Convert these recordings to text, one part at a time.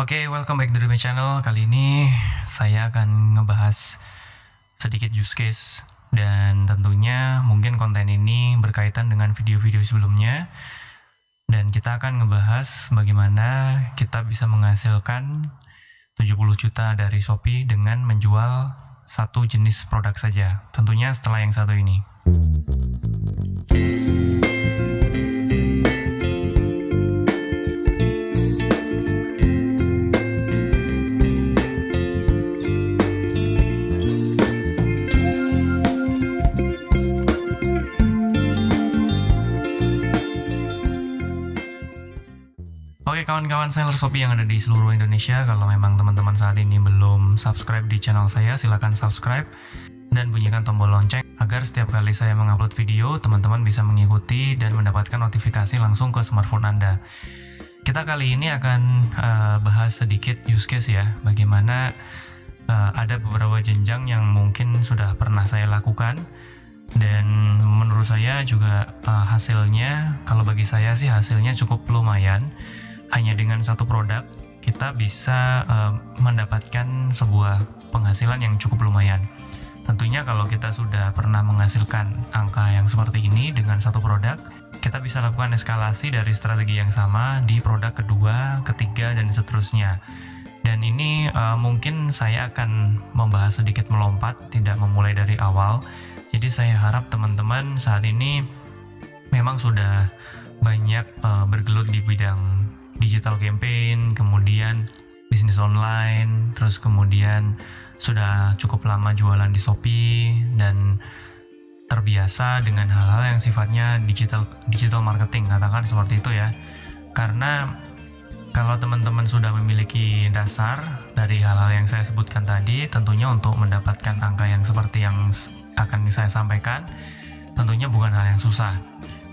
Oke, welcome back to my channel. Kali ini saya akan ngebahas sedikit use case dan tentunya mungkin konten ini berkaitan dengan video-video sebelumnya dan kita akan ngebahas bagaimana kita bisa menghasilkan 70 juta dari Shopee dengan menjual satu jenis produk saja. Tentunya setelah yang satu ini. Oke kawan-kawan seller Shopee yang ada di seluruh Indonesia, kalau memang teman-teman saat ini belum subscribe di channel saya, silahkan subscribe dan bunyikan tombol lonceng agar setiap kali saya mengupload video, teman-teman bisa mengikuti dan mendapatkan notifikasi langsung ke smartphone Anda. Kita kali ini akan bahas sedikit use case ya, bagaimana ada beberapa jenjang yang mungkin sudah pernah saya lakukan dan menurut saya juga hasilnya, kalau bagi saya sih hasilnya cukup lumayan. Hanya dengan satu produk kita bisa mendapatkan sebuah penghasilan yang cukup lumayan. Tentunya kalau kita sudah pernah menghasilkan angka yang seperti ini dengan satu produk, kita bisa lakukan eskalasi dari strategi yang sama di produk kedua, ketiga, dan seterusnya. Dan ini mungkin saya akan membahas sedikit melompat, tidak memulai dari awal. Jadi saya harap teman-teman saat ini memang sudah banyak bergelut di bidang digital campaign, kemudian bisnis online, terus kemudian sudah cukup lama jualan di Shopee dan terbiasa dengan hal-hal yang sifatnya digital marketing, katakan seperti itu ya. Karena kalau teman-teman sudah memiliki dasar dari hal-hal yang saya sebutkan tadi, tentunya untuk mendapatkan angka yang seperti yang akan saya sampaikan, tentunya bukan hal yang susah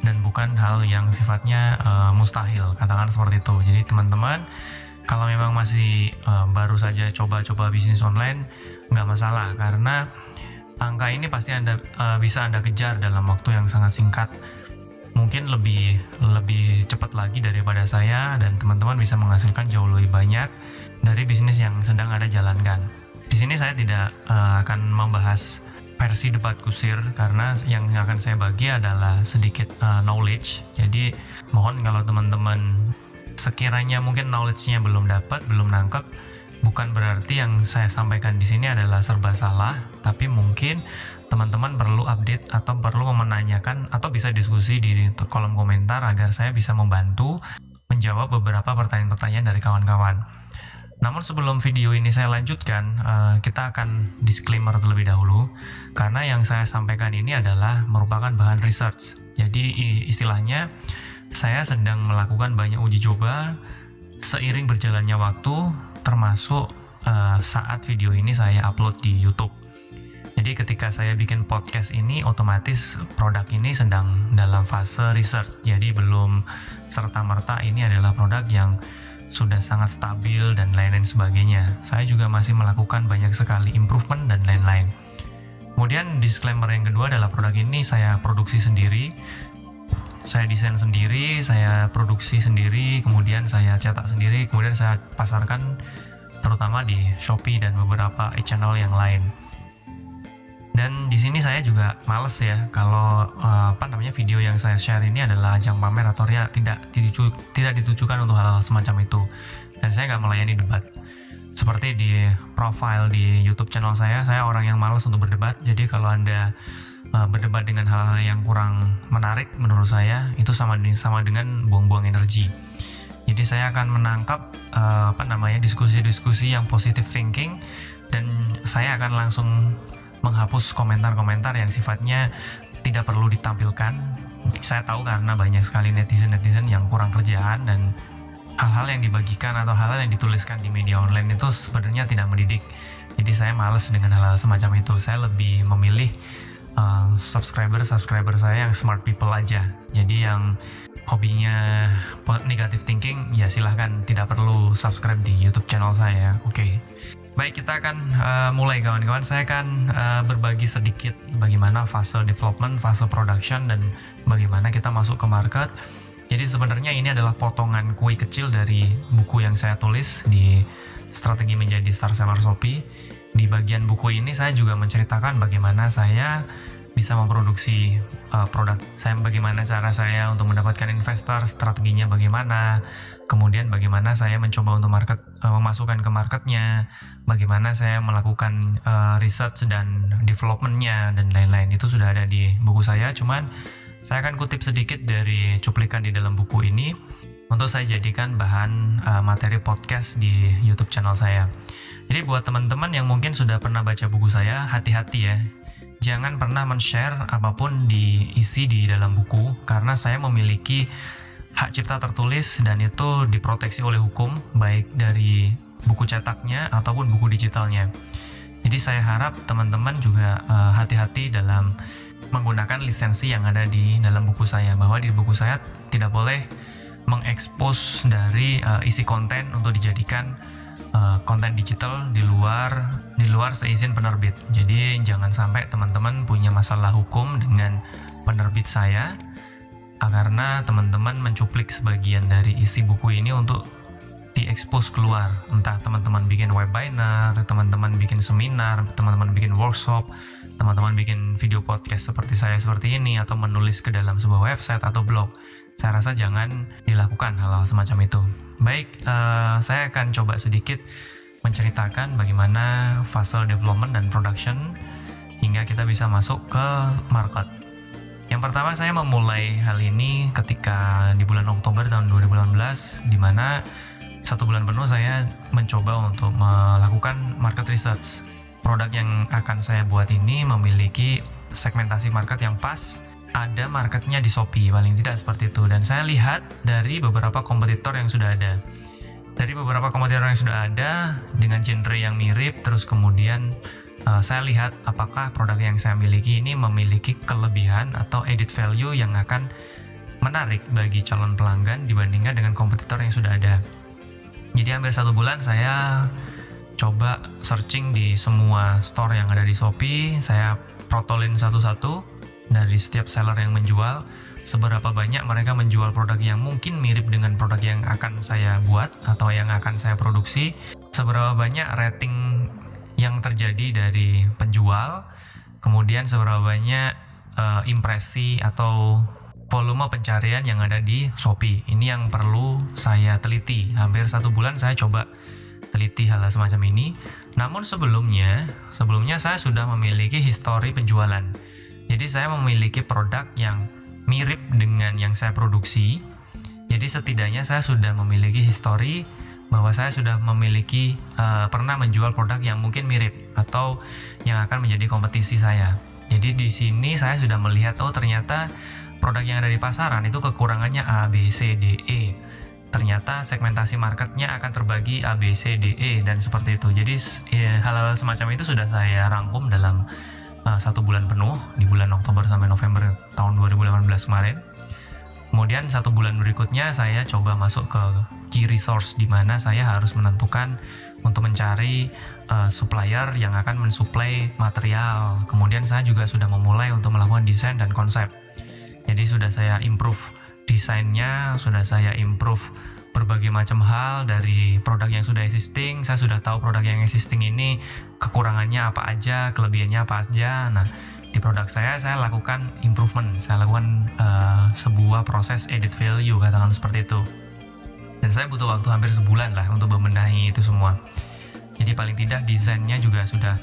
dan bukan hal yang sifatnya mustahil, katakan seperti itu. Jadi teman-teman kalau memang masih baru saja coba-coba bisnis online, nggak masalah, karena angka ini pasti bisa Anda kejar dalam waktu yang sangat singkat. Mungkin lebih cepat lagi daripada saya, dan teman-teman bisa menghasilkan jauh lebih banyak dari bisnis yang sedang Anda jalankan. Di sini saya tidak akan membahas versi debat kusir, karena yang akan saya bagi adalah sedikit knowledge. Jadi mohon kalau teman-teman sekiranya mungkin knowledge-nya belum dapat, belum nangkep, bukan berarti yang saya sampaikan di sini adalah serba salah, tapi mungkin teman-teman perlu update atau perlu menanyakan atau bisa diskusi di kolom komentar agar saya bisa membantu menjawab beberapa pertanyaan-pertanyaan dari kawan-kawan. Namun sebelum video ini saya lanjutkan, kita akan disclaimer terlebih dahulu, karena yang saya sampaikan ini adalah merupakan bahan research. Jadi istilahnya saya sedang melakukan banyak uji coba seiring berjalannya waktu, termasuk saat video ini saya upload di YouTube. Jadi ketika saya bikin podcast ini, otomatis produk ini sedang dalam fase research. Jadi belum serta-merta ini adalah produk yang sudah sangat stabil dan lain-lain sebagainya. Saya juga masih melakukan banyak sekali improvement dan lain-lain. Kemudian disclaimer yang kedua adalah produk ini saya produksi sendiri, saya desain sendiri, saya produksi sendiri, kemudian saya cetak sendiri, kemudian saya pasarkan terutama di Shopee dan beberapa e-channel yang lain. Dan di sini saya juga males ya kalau video yang saya share ini adalah ajang pamer atau ria, tidak ditujukan untuk hal-hal semacam itu. Dan saya nggak melayani debat. Seperti di profile di YouTube channel saya orang yang males untuk berdebat. Jadi kalau Anda berdebat dengan hal-hal yang kurang menarik menurut saya, itu sama dengan buang-buang energi. Jadi saya akan menangkap diskusi-diskusi yang positive thinking, dan saya akan langsung menghapus komentar-komentar yang sifatnya tidak perlu ditampilkan. Saya tahu karena banyak sekali netizen yang kurang kerjaan, dan hal-hal yang dibagikan atau hal-hal yang dituliskan di media online itu sebenarnya tidak mendidik. Jadi saya malas dengan hal-hal semacam itu. Saya lebih memilih subscriber saya yang smart people aja. Jadi yang hobinya negative thinking, ya silahkan, tidak perlu subscribe di YouTube channel saya. Oke. Baik, kita akan mulai kawan-kawan. Saya akan berbagi sedikit bagaimana fase development, fase production, dan bagaimana kita masuk ke market. Jadi sebenarnya ini adalah potongan kue kecil dari buku yang saya tulis di Strategi Menjadi Star Seller Shopee. Di bagian buku ini saya juga menceritakan bagaimana saya bisa memproduksi produk saya, bagaimana cara saya untuk mendapatkan investor, strateginya bagaimana, kemudian bagaimana saya mencoba untuk memasukkan ke marketnya, bagaimana saya melakukan research dan developmentnya dan lain-lain. Itu sudah ada di buku saya, cuman saya akan kutip sedikit dari cuplikan di dalam buku ini untuk saya jadikan bahan materi podcast di YouTube channel saya. Jadi buat teman-teman yang mungkin sudah pernah baca buku saya, hati-hati ya. Jangan pernah men-share apapun diisi di dalam buku, karena saya memiliki hak cipta tertulis dan itu diproteksi oleh hukum, baik dari buku cetaknya ataupun buku digitalnya. Jadi saya harap teman-teman juga hati-hati dalam menggunakan lisensi yang ada di dalam buku saya, bahwa di buku saya tidak boleh mengekspos dari isi konten untuk dijadikan konten digital di luar seizin penerbit. Jadi jangan sampai teman-teman punya masalah hukum dengan penerbit saya karena teman-teman mencuplik sebagian dari isi buku ini untuk diekspos keluar. Entah teman-teman bikin webinar, teman-teman bikin seminar, teman-teman bikin workshop, teman-teman bikin video podcast seperti saya seperti ini, atau menulis ke dalam sebuah website atau blog. Saya rasa jangan dilakukan hal-hal semacam itu. Baik, saya akan coba sedikit menceritakan bagaimana fase development dan production hingga kita bisa masuk ke market. Yang pertama, saya memulai hal ini ketika di bulan Oktober tahun 2018, di mana 1 bulan penuh saya mencoba untuk melakukan market research. Produk yang akan saya buat ini memiliki segmentasi market yang pas, ada marketnya di Shopee, paling tidak seperti itu. Dan saya lihat dari beberapa kompetitor yang sudah ada. Dari beberapa kompetitor yang sudah ada dengan genre yang mirip, terus kemudian saya lihat apakah produk yang saya miliki ini memiliki kelebihan atau added value yang akan menarik bagi calon pelanggan dibandingkan dengan kompetitor yang sudah ada. Jadi hampir 1 bulan saya coba searching di semua store yang ada di Shopee, saya protolin satu-satu dari setiap seller yang menjual, seberapa banyak mereka menjual produk yang mungkin mirip dengan produk yang akan saya buat atau yang akan saya produksi, seberapa banyak rating yang terjadi dari penjual, kemudian seberapa banyak impresi atau volume pencarian yang ada di Shopee. Ini yang perlu saya teliti. Hampir 1 bulan saya coba teliti hal semacam ini. Namun sebelumnya saya sudah memiliki histori penjualan. Jadi saya memiliki produk yang mirip dengan yang saya produksi. Jadi setidaknya saya sudah memiliki histori bahwa saya sudah memiliki pernah menjual produk yang mungkin mirip atau yang akan menjadi kompetisi saya. Jadi di sini saya sudah melihat, oh ternyata produk yang ada di pasaran itu kekurangannya A, B, C, D, E. Ternyata segmentasi marketnya akan terbagi A, B, C, D, E dan seperti itu. Jadi hal-hal semacam itu sudah saya rangkum dalam 1 bulan penuh di bulan Oktober sampai November tahun 2018 kemarin. Kemudian 1 bulan berikutnya saya coba masuk ke key resource, di mana saya harus menentukan untuk mencari supplier yang akan mensuplai material. Kemudian saya juga sudah memulai untuk melakukan desain dan konsep. Jadi sudah saya improve desainnya, sudah saya improve berbagai macam hal dari produk yang sudah existing. Saya sudah tahu produk yang existing ini kekurangannya apa aja, kelebihannya apa aja. Nah, di produk saya lakukan improvement, saya lakukan sebuah proses added value, katakan seperti itu. Dan saya butuh waktu hampir sebulan lah untuk membenahi itu semua. Jadi paling tidak desainnya juga sudah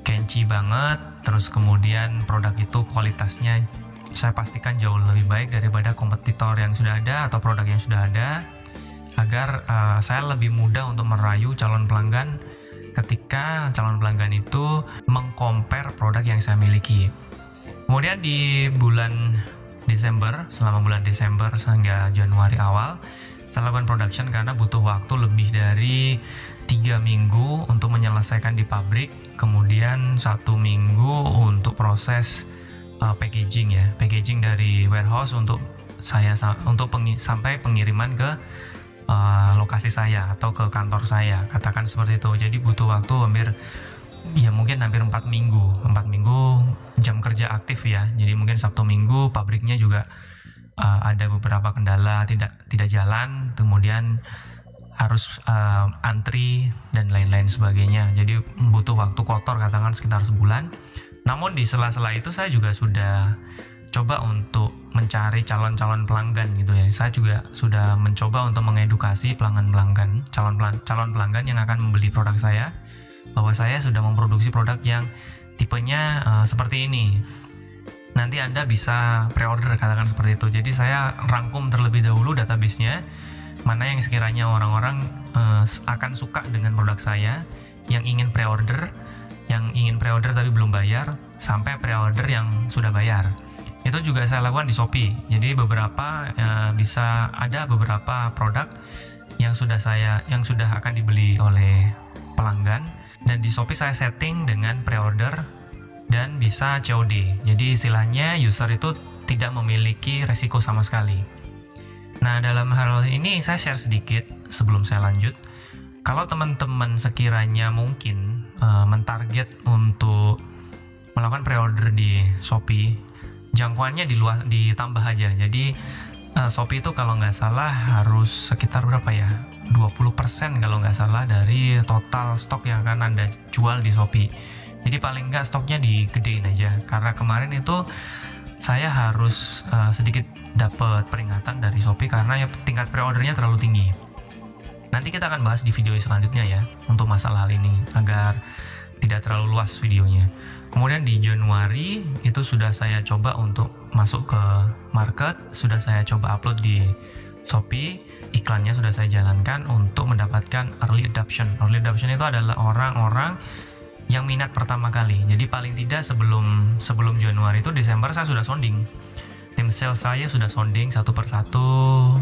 catchy banget, terus kemudian produk itu kualitasnya saya pastikan jauh lebih baik daripada kompetitor yang sudah ada atau produk yang sudah ada, agar saya lebih mudah untuk merayu calon pelanggan ketika calon pelanggan itu meng-compare produk yang saya miliki. Kemudian di bulan Desember, selama bulan Desember hingga Januari awal, saya lakukan production karena butuh waktu lebih dari 3 minggu untuk menyelesaikan di pabrik, kemudian 1 minggu untuk proses packaging ya, packaging dari warehouse untuk saya sampai pengiriman ke lokasi saya atau ke kantor saya, katakan seperti itu. Jadi butuh waktu mungkin hampir 4 minggu jam kerja aktif ya. Jadi mungkin Sabtu Minggu pabriknya juga ada beberapa kendala tidak jalan, kemudian harus antri dan lain-lain sebagainya. Jadi butuh waktu kotor katakan sekitar sebulan. Namun di sela-sela itu saya juga sudah coba untuk mencari calon-calon pelanggan gitu ya. Saya juga sudah mencoba untuk mengedukasi calon pelanggan yang akan membeli produk saya, bahwa saya sudah memproduksi produk yang tipenya seperti ini. Nanti Anda bisa pre-order katakan seperti itu. Jadi saya rangkum terlebih dahulu database-nya, mana yang sekiranya orang-orang akan suka dengan produk saya, yang ingin pre-order tapi belum bayar, sampai pre-order yang sudah bayar. Itu juga saya lakukan di Shopee. Jadi bisa ada beberapa produk yang sudah akan dibeli oleh pelanggan, dan di Shopee saya setting dengan pre-order dan bisa COD. Jadi istilahnya user itu tidak memiliki resiko sama sekali. Nah, dalam hal ini saya share sedikit sebelum saya lanjut. Kalau teman-teman sekiranya mungkin mentarget untuk melakukan pre-order di Shopee, jangkauannya ditambah aja. Jadi Shopee itu kalau nggak salah harus sekitar berapa ya? 20% kalau nggak salah dari total stok yang akan Anda jual di Shopee. Jadi paling nggak stoknya digedein aja. Karena kemarin itu saya harus sedikit dapat peringatan dari Shopee karena tingkat pre-ordernya terlalu tinggi. Nanti kita akan bahas di video selanjutnya ya, untuk masalah hal ini, agar tidak terlalu luas videonya. Kemudian di Januari itu sudah saya coba untuk masuk ke market, sudah saya coba upload di Shopee, iklannya sudah saya jalankan untuk mendapatkan early adoption. Early adoption itu adalah orang-orang yang minat pertama kali. Jadi paling tidak sebelum Januari itu Desember saya sudah sounding. Tim sales saya sudah sounding satu persatu,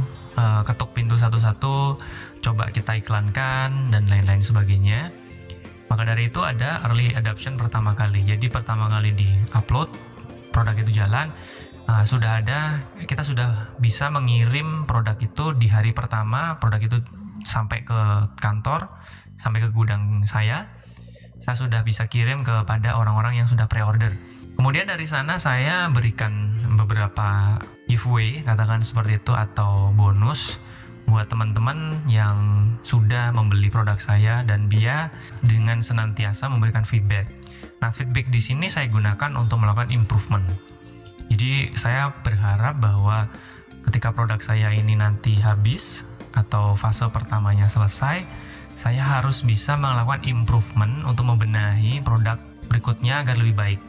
ketuk pintu satu-satu, coba kita iklankan dan lain-lain sebagainya. Maka dari itu ada early adoption pertama kali. Jadi pertama kali di upload, produk itu jalan, kita sudah bisa mengirim produk itu di hari pertama. Produk itu sampai ke kantor, sampai ke gudang saya sudah bisa kirim kepada orang-orang yang sudah pre-order. Kemudian dari sana saya berikan beberapa giveaway, katakan seperti itu, atau bonus buat teman-teman yang sudah membeli produk saya dan dia dengan senantiasa memberikan feedback. Nah, feedback di sini saya gunakan untuk melakukan improvement. Jadi saya berharap bahwa ketika produk saya ini nanti habis atau fase pertamanya selesai, saya harus bisa melakukan improvement untuk membenahi produk berikutnya agar lebih baik.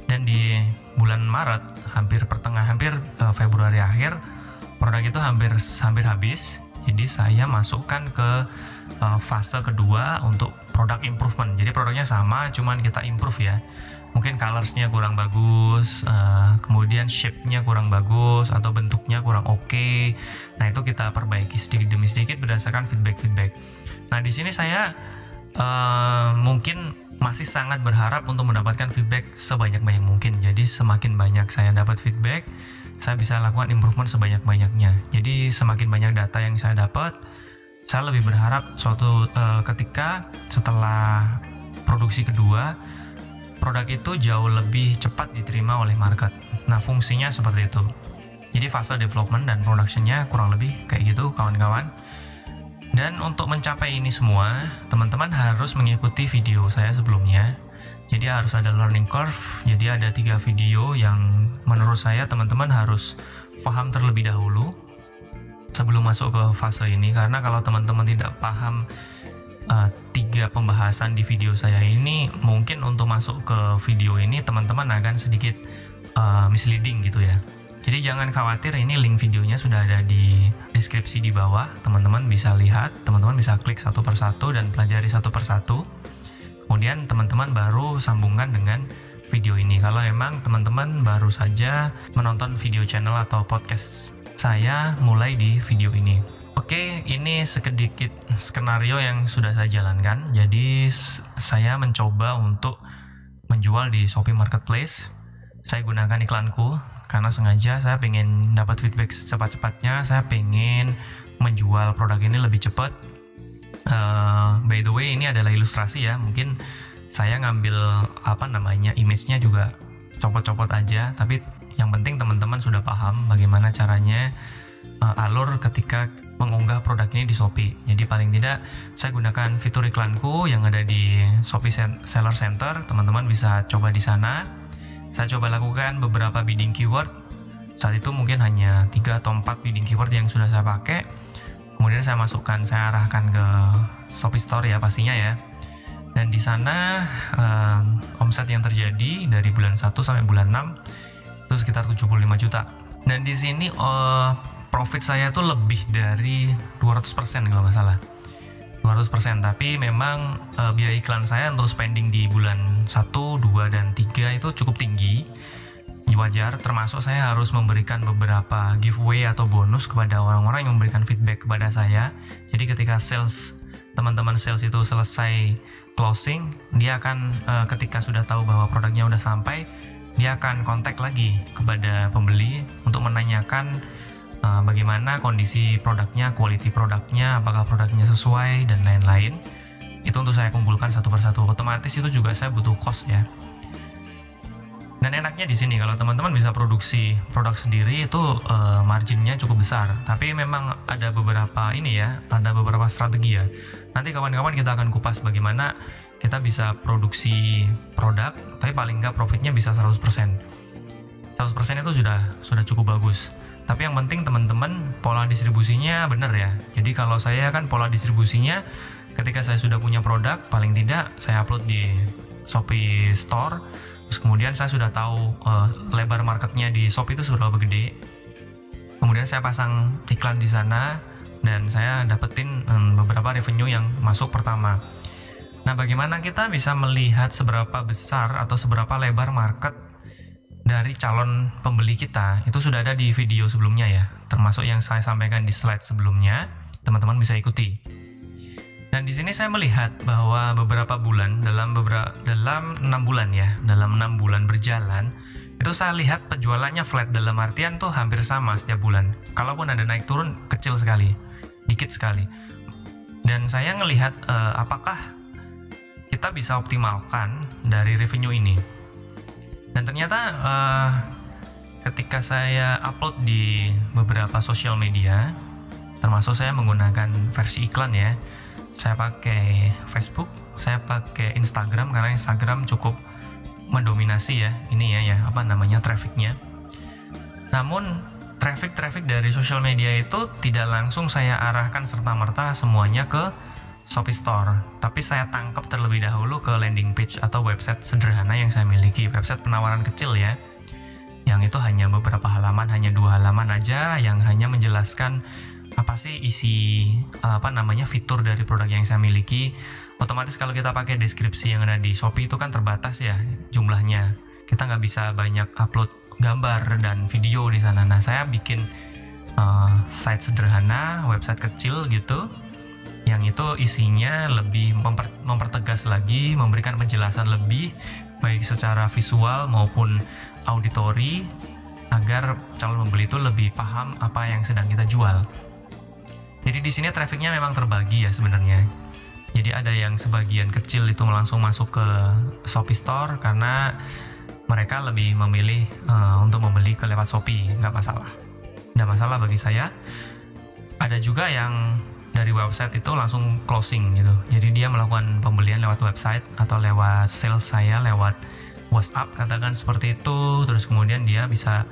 Dan di bulan Maret, hampir Februari akhir, produk itu hampir habis. Jadi saya masukkan ke fase kedua untuk produk improvement. Jadi produknya sama, cuman kita improve ya. Mungkin colorsnya kurang bagus, kemudian shape-nya kurang bagus, atau bentuknya kurang oke. Nah, itu kita perbaiki sedikit demi sedikit berdasarkan feedback. Nah, di sini saya mungkin masih sangat berharap untuk mendapatkan feedback sebanyak-banyak mungkin. Jadi semakin banyak saya dapat feedback, saya bisa lakukan improvement sebanyak-banyaknya. Jadi semakin banyak data yang saya dapat, saya lebih berharap ketika setelah produksi kedua, produk itu jauh lebih cepat diterima oleh market. Nah, fungsinya seperti itu. Jadi fase development dan production-nya kurang lebih kayak gitu, kawan-kawan. Dan untuk mencapai ini semua, teman-teman harus mengikuti video saya sebelumnya. Jadi harus ada learning curve. Jadi ada 3 video yang menurut saya teman-teman harus paham terlebih dahulu sebelum masuk ke fase ini. Karena kalau teman-teman tidak paham 3 pembahasan di video saya ini, mungkin untuk masuk ke video ini teman-teman akan sedikit misleading gitu ya. Jadi jangan khawatir, ini link videonya sudah ada di deskripsi di bawah. Teman-teman bisa lihat, teman-teman bisa klik satu persatu dan pelajari satu persatu. Kemudian teman-teman baru sambungkan dengan video ini. Kalau memang teman-teman baru saja menonton video channel atau podcast saya mulai di video ini. Oke, ini sedikit skenario yang sudah saya jalankan. Jadi saya mencoba untuk menjual di Shopee Marketplace. Saya gunakan iklanku karena sengaja saya pengen dapat feedback secepat-cepatnya. Saya pengen menjual produk ini lebih cepat. By the way, ini adalah ilustrasi ya. Mungkin saya ngambil image-nya juga copot-copot aja, tapi yang Yang penting teman-teman sudah paham bagaimana caranya alur ketika mengunggah produk ini di Shopee. Jadi paling tidak saya gunakan fitur iklanku yang ada di Shopee Seller Center. Teman-teman bisa coba di sana. Saya coba lakukan beberapa bidding keyword. Saat itu mungkin hanya 3 atau 4 bidding keyword yang sudah saya pakai. Kemudian saya masukkan, saya arahkan ke Shopee Store ya pastinya ya. Dan di sana omset yang terjadi dari bulan 1 sampai bulan 6 itu sekitar 75 juta. Dan di sini profit saya tuh lebih dari 200% kalau nggak salah. 200%, tapi memang biaya iklan saya untuk spending di bulan 1, 2, dan 3 itu cukup tinggi. Wajar, termasuk saya harus memberikan beberapa giveaway atau bonus kepada orang-orang yang memberikan feedback kepada saya. Jadi ketika teman-teman sales itu selesai closing, dia akan ketika sudah tahu bahwa produknya udah sampai, dia akan kontak lagi kepada pembeli untuk menanyakan bagaimana kondisi produknya, quality produknya, apakah produknya sesuai, dan lain-lain. Itu untuk saya kumpulkan satu persatu. Otomatis itu juga saya butuh cost ya. Dan enaknya di sini kalau teman-teman bisa produksi produk sendiri itu marginnya cukup besar. Tapi memang ada beberapa ada beberapa strategi ya. Nanti kawan-kawan kita akan kupas bagaimana kita bisa produksi produk, tapi paling nggak profitnya bisa 100%. 100% itu sudah cukup bagus. Tapi yang penting teman-teman pola distribusinya benar ya. Jadi kalau saya kan pola distribusinya ketika saya sudah punya produk, paling tidak saya upload di Shopee Store. Terus kemudian saya sudah tahu lebar marketnya di Shopee itu seberapa gede. Kemudian saya pasang iklan di sana dan saya dapetin beberapa revenue yang masuk pertama. Nah, bagaimana kita bisa melihat seberapa besar atau seberapa lebar market dari calon pembeli kita? Itu sudah ada di video sebelumnya ya, termasuk yang saya sampaikan di slide sebelumnya. Teman-teman bisa ikuti. Dan di sini saya melihat bahwa beberapa bulan dalam 6 bulan ya, dalam 6 bulan berjalan, itu saya lihat penjualannya flat, dalam artian tuh hampir sama setiap bulan. Kalaupun ada naik turun kecil sekali, dikit sekali. Dan saya ngelihat apakah kita bisa optimalkan dari revenue ini. Dan ternyata ketika saya upload di beberapa sosial media, termasuk saya menggunakan versi iklan ya. Saya pakai Facebook, saya pakai Instagram karena Instagram cukup mendominasi ya trafficnya. Namun traffic dari social media itu tidak langsung saya arahkan serta-merta semuanya ke Shopee Store, tapi saya tangkap terlebih dahulu ke landing page atau website sederhana yang saya miliki, website penawaran kecil ya, yang itu hanya beberapa halaman, hanya 2 halaman aja, yang hanya menjelaskan apa sih isi fitur dari produk yang saya miliki. Otomatis kalau kita pakai deskripsi yang ada di Shopee itu kan terbatas ya jumlahnya, kita nggak bisa banyak upload gambar dan video di sana. Nah, saya bikin site sederhana, website kecil gitu, yang itu isinya lebih mempertegas lagi, memberikan penjelasan lebih baik secara visual maupun auditori, agar calon pembeli itu lebih paham apa yang sedang kita jual. Jadi di sini trafficnya memang terbagi ya sebenarnya. Jadi ada yang sebagian kecil itu langsung masuk ke Shopee Store karena mereka lebih memilih untuk membeli ke lewat Shopee, nggak masalah bagi saya. Ada juga yang dari website itu langsung closing gitu. Jadi dia melakukan pembelian lewat website atau lewat sales saya, lewat WhatsApp katakan seperti itu. Terus kemudian dia bisa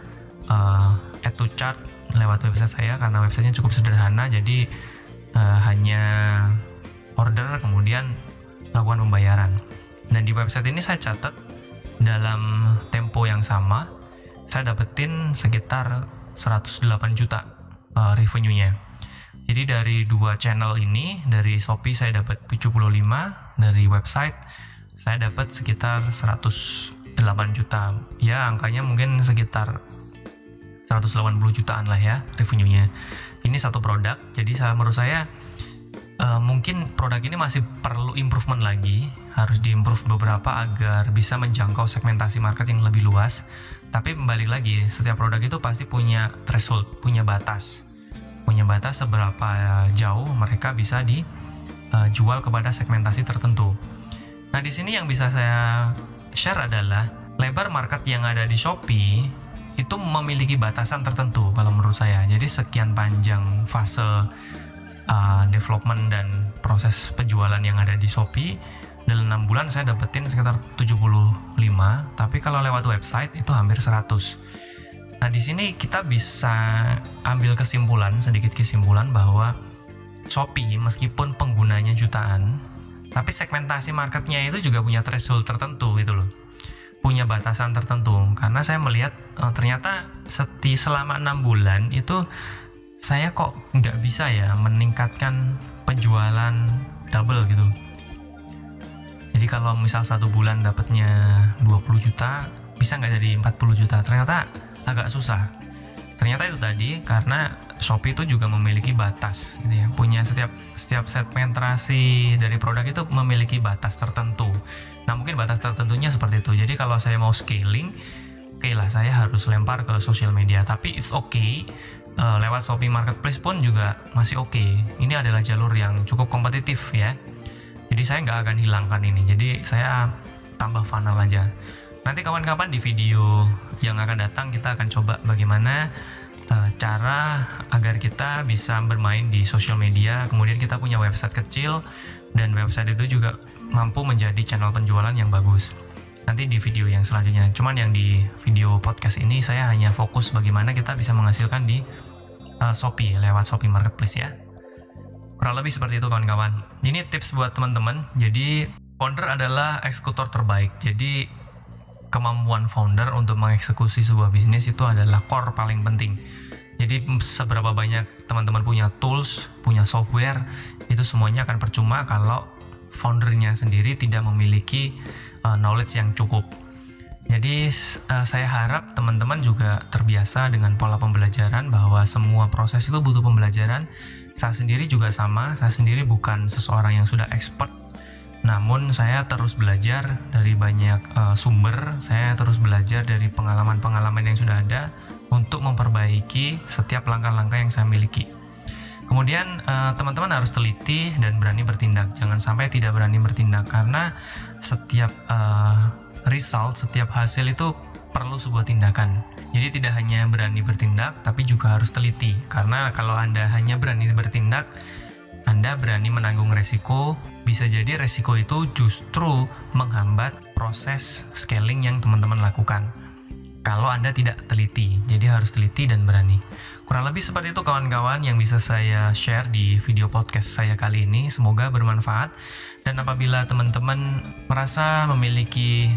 add to cart lewat website saya karena websitenya cukup sederhana. Jadi hanya order kemudian lakukan pembayaran. Dan di website ini saya catat dalam tempo yang sama saya dapetin sekitar 108 juta revenue-nya. Jadi dari 2 channel ini, dari Shopee saya dapat 75, dari website saya dapat sekitar 108 juta. Ya, angkanya mungkin sekitar 180 jutaan lah ya revenue-nya. Ini satu produk, jadi menurut saya mungkin produk ini masih perlu improvement lagi, harus diimprove beberapa agar bisa menjangkau segmentasi market yang lebih luas. Tapi kembali lagi, setiap produk itu pasti punya threshold, punya batas seberapa jauh mereka bisa dijual kepada segmentasi tertentu. Nah, di sini yang bisa saya share adalah lebar market yang ada di Shopee itu memiliki batasan tertentu kalau menurut saya. Jadi sekian panjang fase development dan proses penjualan yang ada di Shopee, dalam 6 bulan saya dapetin sekitar 75, tapi kalau lewat website itu hampir 100. Nah, di sini kita bisa ambil sedikit kesimpulan bahwa Shopee meskipun penggunanya jutaan, tapi segmentasi marketnya itu juga punya threshold tertentu gitu loh. Punya batasan tertentu, karena saya melihat ternyata selama 6 bulan itu saya kok nggak bisa ya meningkatkan penjualan double gitu. Jadi kalau misal 1 bulan dapatnya 20 juta, bisa nggak jadi 40 juta? Ternyata agak susah. Ternyata itu tadi karena Shopee itu juga memiliki batas gitu ya. Punya setiap segmentasi dari produk itu memiliki batas tertentu. Nah, mungkin batas tertentunya seperti itu. Jadi kalau saya mau scaling, oke lah, saya harus lempar ke sosial media. Tapi it's okay. Lewat Shopee Marketplace pun juga masih oke. Ini adalah jalur yang cukup kompetitif ya. Jadi saya nggak akan hilangkan ini. Jadi saya tambah funnel aja. Nanti kawan-kawan di video yang akan datang kita akan coba bagaimana cara agar kita bisa bermain di sosial media. Kemudian kita punya website kecil dan website itu juga mampu menjadi channel penjualan yang bagus. Nanti di video yang selanjutnya. Cuman yang di video podcast ini saya hanya fokus bagaimana kita bisa menghasilkan di Shopee lewat Shopee Marketplace ya. Kurang lebih seperti itu kawan-kawan. Ini tips buat teman-teman. Jadi founder adalah eksekutor terbaik. Jadi kemampuan founder untuk mengeksekusi sebuah bisnis itu adalah core paling penting. Jadi seberapa banyak teman-teman punya tools, punya software, itu semuanya akan percuma kalau foundernya sendiri tidak memiliki knowledge yang cukup. Jadi saya harap teman-teman juga terbiasa dengan pola pembelajaran, bahwa semua proses itu butuh pembelajaran. Saya sendiri juga sama, saya sendiri bukan seseorang yang sudah expert, namun saya terus belajar dari banyak sumber, saya terus belajar dari pengalaman-pengalaman yang sudah ada untuk memperbaiki setiap langkah-langkah yang saya miliki. Kemudian teman-teman harus teliti dan berani bertindak. Jangan sampai tidak berani bertindak, karena setiap result, setiap hasil itu perlu sebuah tindakan. Jadi tidak hanya berani bertindak, tapi juga harus teliti. Karena kalau Anda hanya berani bertindak, Anda berani menanggung resiko, bisa jadi resiko itu justru menghambat proses scaling yang teman-teman lakukan. Kalau Anda tidak teliti, jadi harus teliti dan berani. Kurang lebih seperti itu kawan-kawan yang bisa saya share di video podcast saya kali ini. Semoga bermanfaat, dan apabila teman-teman merasa memiliki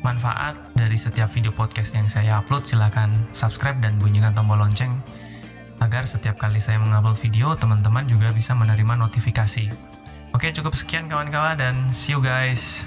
manfaat dari setiap video podcast yang saya upload, silakan subscribe dan bunyikan tombol lonceng agar setiap kali saya mengupload video, teman-teman juga bisa menerima notifikasi. Oke, cukup sekian kawan-kawan, dan see you guys.